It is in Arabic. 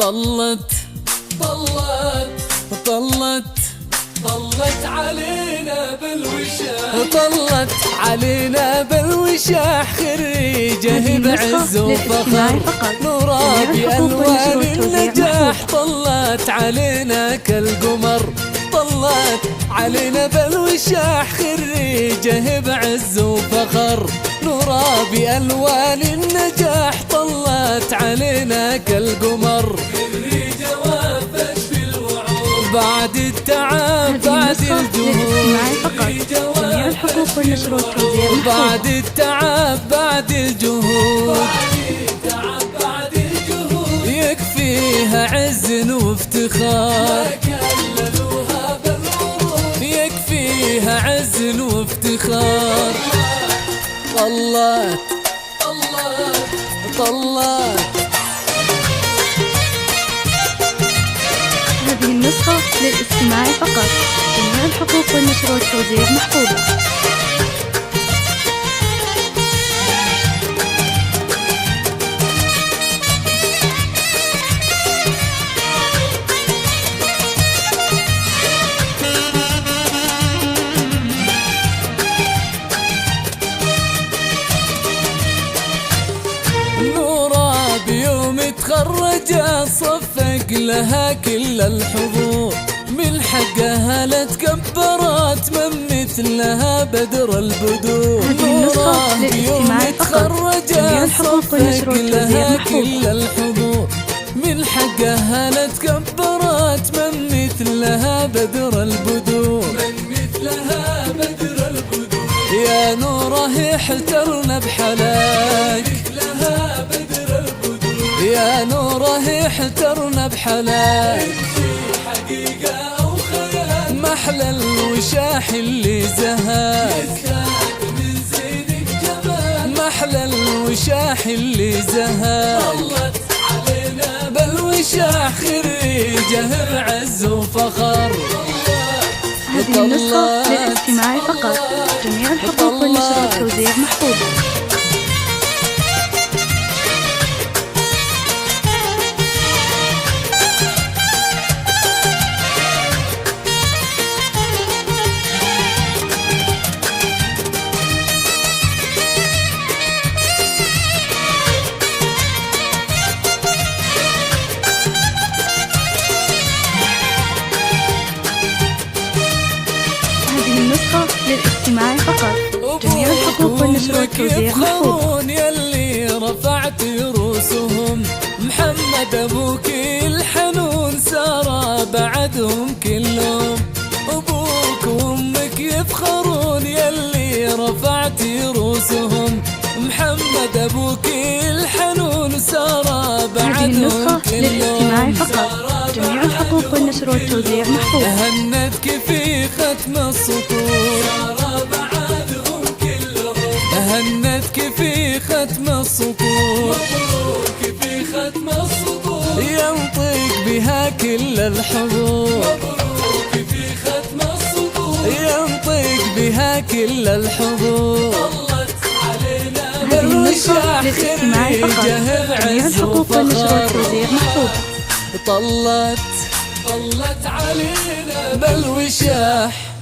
طلت علينا بالوشاح، طلت علينا بالوشاح، خريجه بعز وفخر، نورا بألوان النجاح. طلت علينا كالقمر، طلت علينا بالوشاح، خريجه بعز وفخر، نورا بألوان النجاح. طلت علينا كالقمر، خريجة وافت بالوعود، بعد التعب بعد الجهود، جميع الحقوق والنشر والتوزيع بعد التعب بعد الجهود، يكفيها عز وافتخار، يكفيها عز وافتخار. طلت هذه النسخة للاستماع فقط، جميع الحقوق والنشر والتوزيع محفوظة. نورا بيوم تخرجت صفق لها كل الحضور، من حقها لا تكبرت من مثلها بدر البدور. نورا بيوم تخرجت صفق لها كل الحضور، من حقها لا تكبرت من مثلها بدر البدور، يا نوره احترنا بحلاك، يا نوره احترنا بحلاك، حقيقة أو خيال، محلى الوشاح اللي زهاك، من زينك جمال، محلى الوشاح اللي زهاك. طلت علينا بالوشاح، خريجه بعز وفخر. هذه النسخة للاستماع فقط، جميع الحقوق والنشر والتوزيع محفوظة. للاستماع فقط، جميع الحقوق والنشر والتوزيع محفوظة. يلي رفعت رؤوسهم، محمد أبوك الحنون سارة بعدهم كلهم، أبوك وأمك يفخرون يلي رفعت رؤوسهم، محمد أبوك الحنون سارة بعدهم كلهم. للاستماع فقط، جميع الحقوق والنشر والتوزيع محفوظة. هنتك في ختم السطور، هنتك في ختم السطور، مبروك في ختم السطور، ينطق بها كل الحضور، مبروك في ختم السطور، ينطق بها كل الحضور. طلت علينا هذه النسخة للاستماع فقط، خريجه جميع بعز الحقوق والنشر وفخر. والتوزيع محفوظة. طلت علينا بالوشاح.